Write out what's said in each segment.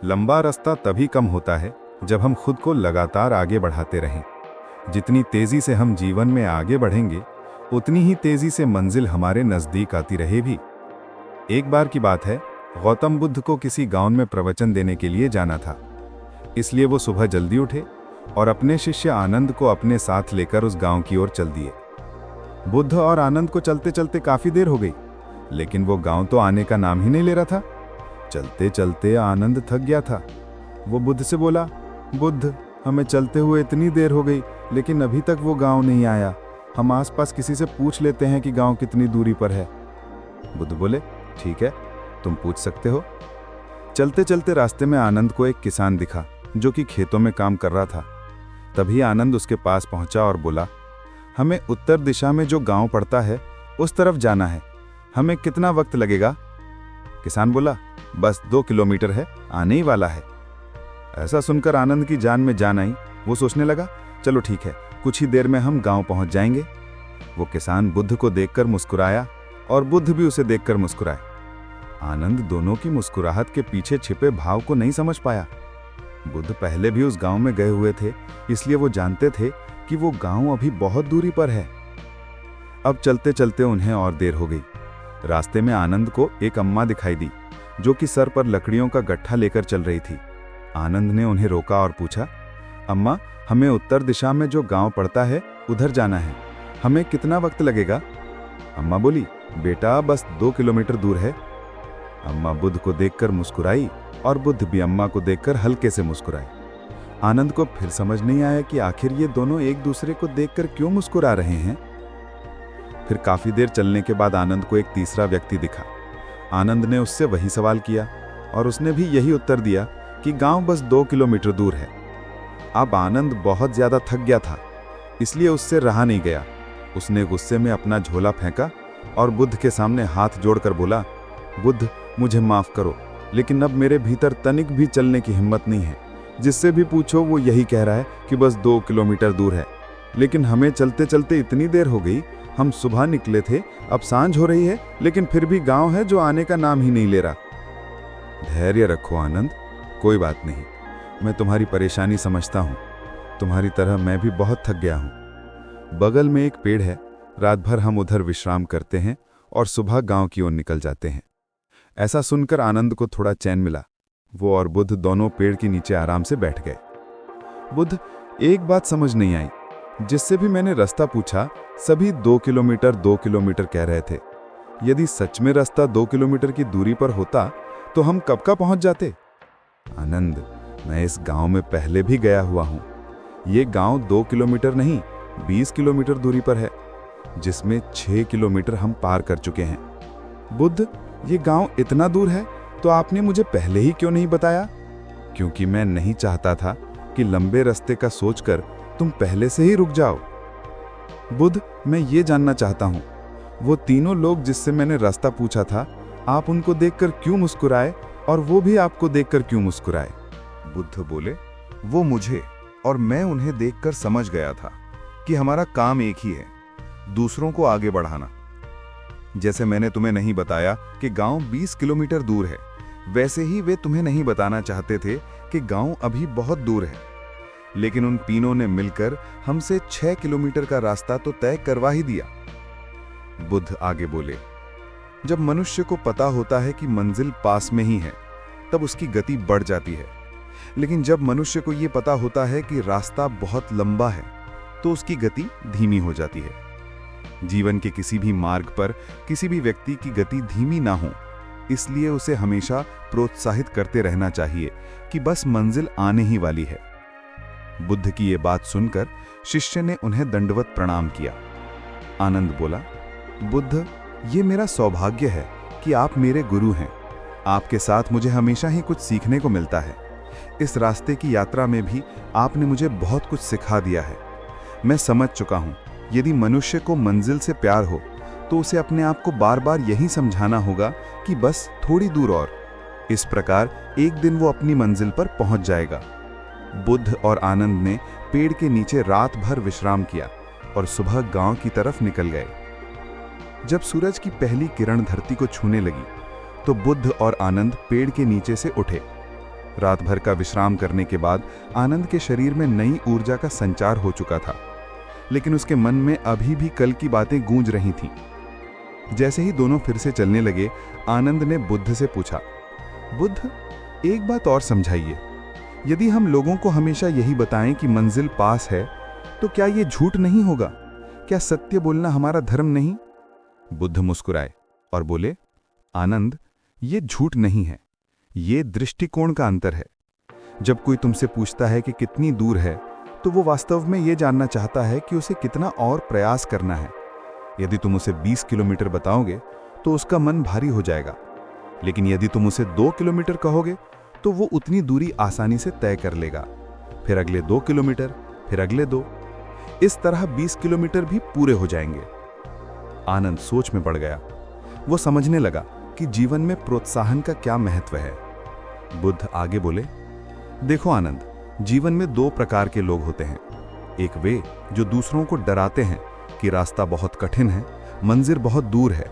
लंबा रास्ता तभी कम होता है जब हम खुद को लगातार आगे बढ़ाते रहें। जितनी तेजी से हम जीवन में आगे बढ़ेंगे, उतनी ही तेजी से मंजिल हमारे नजदीक आती रहेगी। एक बार की बात है, गौतम बुद्ध को किसी गांव में प्रवचन देने के लिए जाना था। इसलिए वो सुबह जल्दी उठे और अपने शिष्य आनंद को अपने साथ लेकर उस गांव की ओर चल दिए। बुद्ध और आनंद को चलते चलते काफी देर हो गई, लेकिन वो गांव तो आने का नाम ही नहीं ले रहा था। चलते चलते आनंद थक गया था। वो बुद्ध से बोला, बुद्ध, हमें चलते हुए इतनी देर हो गई, लेकिन अभी तक वो गांव नहीं आया। हम आसपास किसी से पूछ लेते हैं कि गांव कितनी दूरी पर है। बुद्ध बोले, ठीक है, तुम पूछ सकते हो। चलते चलते रास्ते में आनंद को एक किसान दिखा जो कि खेतों में काम कर रहा था। तभी आनंद उसके पास पहुंचा और बोला, हमें उत्तर दिशा में जो गांव पड़ता है उस तरफ जाना है, हमें कितना वक्त लगेगा? किसान बोला, बस 2 किलोमीटर है, आने ही वाला है। ऐसा सुनकर आनंद की जान में जान आई। वो सोचने लगा, चलो ठीक है, कुछ ही देर में हम गांव पहुंच जाएंगे। वो किसान बुद्ध को देखकर मुस्कुराया और बुद्ध भी उसे देखकर मुस्कुराए। आनंद दोनों की मुस्कुराहट के पीछे छिपे भाव को नहीं समझ पाया। बुद्ध पहले भी उस गांव में गए हुए थे, इसलिए वो जानते थे कि वो गांव अभी बहुत दूरी पर है। अब चलते चलते उन्हें और देर हो गई। रास्ते में आनंद को एक अम्मा दिखाई दी जो कि सर पर लकड़ियों का गट्ठा लेकर चल रही थी। आनंद ने उन्हें रोका और पूछा, अम्मा, हमें उत्तर दिशा में जो गांव पड़ता है उधर जाना है, हमें कितना वक्त लगेगा? अम्मा बोली, बेटा, बस 2 किलोमीटर दूर है। अम्मा बुद्ध को देखकर मुस्कुराई और बुद्ध भी अम्मा को देखकर हल्के से मुस्कुराए। आनंद को फिर समझ नहीं आया कि आखिर ये दोनों एक दूसरे को देखकर क्यों मुस्कुरा रहे हैं। फिर काफी देर चलने के बाद आनंद को एक तीसरा व्यक्ति दिखा। आनंद ने उससे वही सवाल किया और उसने भी यही उत्तर दिया कि गांव बस 2 किलोमीटर दूर है। अब आनंद बहुत ज्यादा थक गया था, इसलिए उससे रहा नहीं गया। उसने गुस्से में अपना झोला फेंका और बुद्ध के सामने हाथ जोड़कर बोला, बुद्ध, मुझे माफ करो, लेकिन अब मेरे भीतर तनिक भी चलने की हिम्मत नहीं है। जिससे भी पूछो वो यही कह रहा है कि बस 2 किलोमीटर दूर है, लेकिन हमें चलते चलते इतनी देर हो गई। हम सुबह निकले थे, अब सांझ हो रही है, लेकिन फिर भी गांव है जो आने का नाम ही नहीं ले रहा। धैर्य रखो आनंद, कोई बात नहीं, मैं तुम्हारी परेशानी समझता हूँ। तुम्हारी तरह मैं भी बहुत थक गया हूँ। बगल में एक पेड़ है, रात भर हम उधर विश्राम करते हैं और सुबह गांव की ओर निकल जाते हैं। ऐसा सुनकर आनंद को थोड़ा चैन मिला। वो और बुद्ध दोनों पेड़ के नीचे आराम से बैठ गए। बुद्ध, एक बात समझ नहीं आई, जिससे भी मैंने रास्ता पूछा सभी 2 किलोमीटर कह रहे थे। यदि सच में रास्ता 2 किलोमीटर की दूरी पर होता तो हम कब का पहुंच जाते? आनंद, मैं इस गांव में पहले भी गया हुआ हूं। ये गांव 2 किलोमीटर नहीं, 20 किलोमीटर दूरी पर है, जिसमें 6 किलोमीटर हम पार कर चुके हैं। बुद्ध, ये गांव इतना दूर है तो आपने मुझे पहले ही क्यों नहीं बताया? क्योंकि मैं नहीं चाहता था कि लंबे रास्ते का सोचकर तुम पहले से ही रुक जाओ। बुद्ध, मैं ये जानना चाहता हूँ, वो तीनों लोग जिससे मैंने रास्ता पूछा था, आप उनको देखकर क्यों मुस्कुराए और वो भी आपको देखकर क्यों मुस्कुराए? बुद्ध बोले, वो मुझे और मैं उन्हें देखकर समझ गया था कि हमारा काम एक ही है, दूसरों को आगे बढ़ाना। जैसे मैंने तुम्हें नहीं बताया कि गांव 20 किलोमीटर दूर है, वैसे ही वे तुम्हें नहीं बताना चाहते थे कि गांव अभी बहुत दूर है। लेकिन उन तीनों ने मिलकर हमसे 6 किलोमीटर का रास्ता तो तय करवा ही दिया। बुद्ध आगे बोले, जब मनुष्य को पता होता है कि मंजिल पास में ही है, तब उसकी गति बढ़ जाती है। लेकिन जब मनुष्य को यह पता होता है कि रास्ता बहुत लंबा है, तो उसकी गति धीमी हो जाती है। जीवन के किसी भी मार्ग पर किसी भी व्यक्ति की गति धीमी ना हो, इसलिए उसे हमेशा प्रोत्साहित करते रहना चाहिए कि बस मंजिल आने ही वाली है। बुद्ध की ये बात सुनकर शिष्य ने उन्हें दंडवत प्रणाम किया। आनंद बोला, बुद्ध, ये मेरा सौभाग्य है कि आप मेरे गुरु हैं। आपके साथ मुझे हमेशा ही कुछ सीखने को मिलता है। इस रास्ते की यात्रा में भी आपने मुझे बहुत कुछ सिखा दिया है। मैं समझ चुका हूँ, यदि मनुष्य को मंजिल से प्यार हो तो उसे अपने आप को बार बार यही समझाना होगा कि बस थोड़ी दूर और। इस प्रकार एक दिन वो अपनी मंजिल पर पहुंच जाएगा। बुद्ध और आनंद ने पेड़ के नीचे रात भर विश्राम किया और सुबह गांव की तरफ निकल गए। जब सूरज की पहली किरण धरती को छूने लगी तो बुद्ध और आनंद पेड़ के नीचे से उठे। रात भर का विश्राम करने के बाद आनंद के शरीर में नई ऊर्जा का संचार हो चुका था, लेकिन उसके मन में अभी भी कल की बातें गूंज रही थीं। जैसे ही दोनों फिर से चलने लगे, आनंद ने बुद्ध से पूछा, बुद्ध, एक बात और समझाइए। यदि हम लोगों को हमेशा यही बताएं कि मंजिल पास है, तो क्या ये झूठ नहीं होगा? क्या सत्य बोलना हमारा धर्म नहीं? बुद्ध मुस्कुराए और बोले, आनंद, ये झूठ नहीं है, ये दृष्टिकोण का अंतर है। जब कोई तुमसे पूछता है कि कितनी दूर है, तो वो वास्तव में ये जानना चाहता है कि उसे कितना और प्रयास करना है। यदि तुम उसे 20 किलोमीटर बताओगे तो उसका मन भारी हो जाएगा, लेकिन यदि तुम उसे 2 किलोमीटर कहोगे तो वो उतनी दूरी आसानी से तय कर लेगा। फिर अगले 2 किलोमीटर, फिर अगले 2, इस तरह 20 किलोमीटर भी पूरे हो जाएंगे। आनंद सोच में पड़ गया। वो समझने लगा कि जीवन में प्रोत्साहन का क्या महत्व है। बुद्ध आगे बोले, देखो आनंद, जीवन में 2 प्रकार के लोग होते हैं। एक वे जो दूसरों को डराते हैं कि रास्ता बहुत कठिन है, मंजिल बहुत दूर है।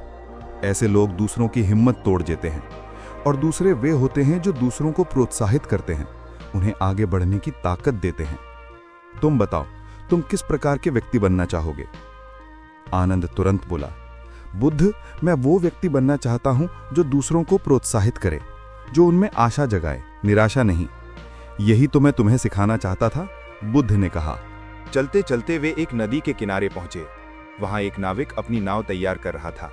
ऐसे लोग दूसरों की हिम्मत तोड़ देते हैं। और दूसरे वे होते हैं जो दूसरों को प्रोत्साहित करते हैं, उन्हें आगे बढ़ने की ताकत देते हैं। तुम बताओ, तुम किस प्रकार के व्यक्ति बनना चाहोगे? आनंद तुरंत बोला, बुद्ध, मैं वो व्यक्ति बनना चाहता हूं जो दूसरों को प्रोत्साहित करे, जो उनमें आशा जगाए, निराशा नहीं। यही तो मैं तुम्हें सिखाना चाहता था, बुद्ध ने कहा। चलते चलते वे एक नदी के किनारे पहुंचे। वहां एक नाविक अपनी नाव तैयार कर रहा था।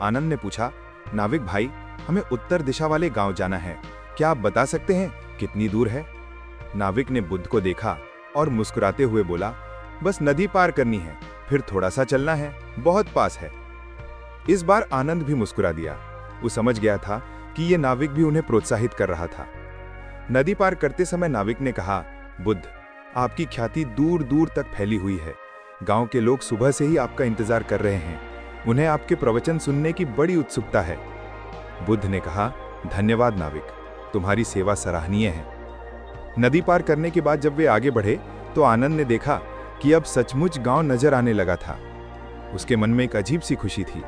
आनंद ने पूछा, नाविक भाई, हमें उत्तर दिशा वाले गांव जाना है, क्या आप बता सकते हैं कितनी दूर है? नाविक ने बुद्ध को देखा और मुस्कुराते हुए बोला, बस नदी पार करनी है, फिर थोड़ा सा चलना है, बहुत पास है। इस बार आनंद भी मुस्कुरा दिया। वो समझ गया था कि ये नाविक भी उन्हें प्रोत्साहित कर रहा था। नदी पार करते समय नाविक ने कहा, बुद्ध, आपकी ख्याति दूर दूर तक फैली हुई है। गांव के लोग सुबह से ही आपका इंतजार कर रहे हैं। उन्हें आपके प्रवचन सुनने की बड़ी उत्सुकता है। बुद्ध ने कहा, धन्यवाद नाविक, तुम्हारी सेवा सराहनीय है। नदी पार करने के बाद जब वे आगे बढ़े तो आनंद ने देखा कि अब सचमुच गांव नजर आने लगा था। उसके मन में एक अजीब सी खुशी थी।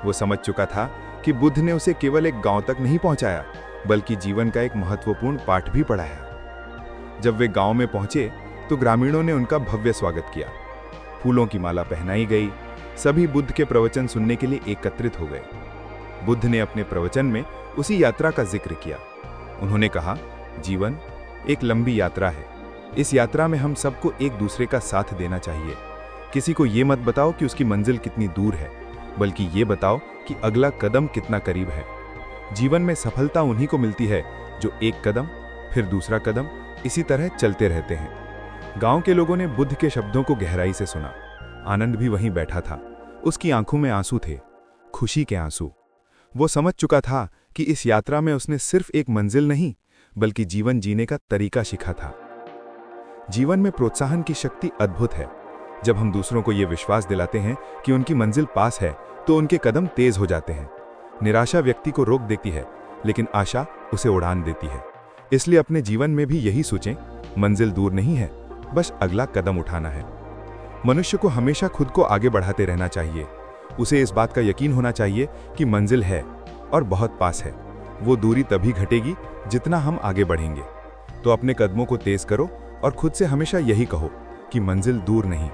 वो समझ चुका था कि बुद्ध ने उसे केवल एक गांव तक नहीं पहुंचाया, बल्कि जीवन का एक महत्वपूर्ण पाठ भी पढ़ाया। जब वे गांव में पहुंचे तो ग्रामीणों ने उनका भव्य स्वागत किया। फूलों की माला पहनाई गई। सभी बुद्ध के प्रवचन सुनने के लिए एकत्रित हो गए। बुद्ध ने अपने प्रवचन में उसी यात्रा का जिक्र किया। उन्होंने कहा, जीवन एक लंबी यात्रा है। इस यात्रा में हम सबको एक दूसरे का साथ देना चाहिए। किसी को ये मत बताओ कि उसकी मंजिल कितनी दूर है, बल्कि ये बताओ कि अगला कदम कितना करीब है। जीवन में सफलता उन्हीं को मिलती है जो एक कदम, फिर दूसरा कदम, इसी तरह चलते रहते हैं। गांव के लोगों ने बुद्ध के शब्दों को गहराई से सुना। आनंद भी वहीं बैठा था। उसकी आंखों में आंसू थे, खुशी के आंसू। वो समझ चुका था कि इस यात्रा में उसने सिर्फ एक मंजिल नहीं, बल्कि जीवन जीने का तरीका सीखा था। जीवन में प्रोत्साहन की शक्ति अद्भुत है। जब हम दूसरों को यह विश्वास दिलाते हैं कि उनकी मंजिल पास है, तो उनके कदम तेज हो जाते हैं। निराशा व्यक्ति को रोक देती है, लेकिन आशा उसे उड़ान देती है। इसलिए अपने जीवन में भी यही सोचें, मंजिल दूर नहीं है, बस अगला कदम उठाना है। मनुष्य को हमेशा खुद को आगे बढ़ाते रहना चाहिए। उसे इस बात का यकीन होना चाहिए कि मंजिल है और बहुत पास है। वो दूरी तभी घटेगी जितना हम आगे बढ़ेंगे। तो अपने कदमों को तेज करो और खुद से हमेशा यही कहो कि मंजिल दूर नहीं,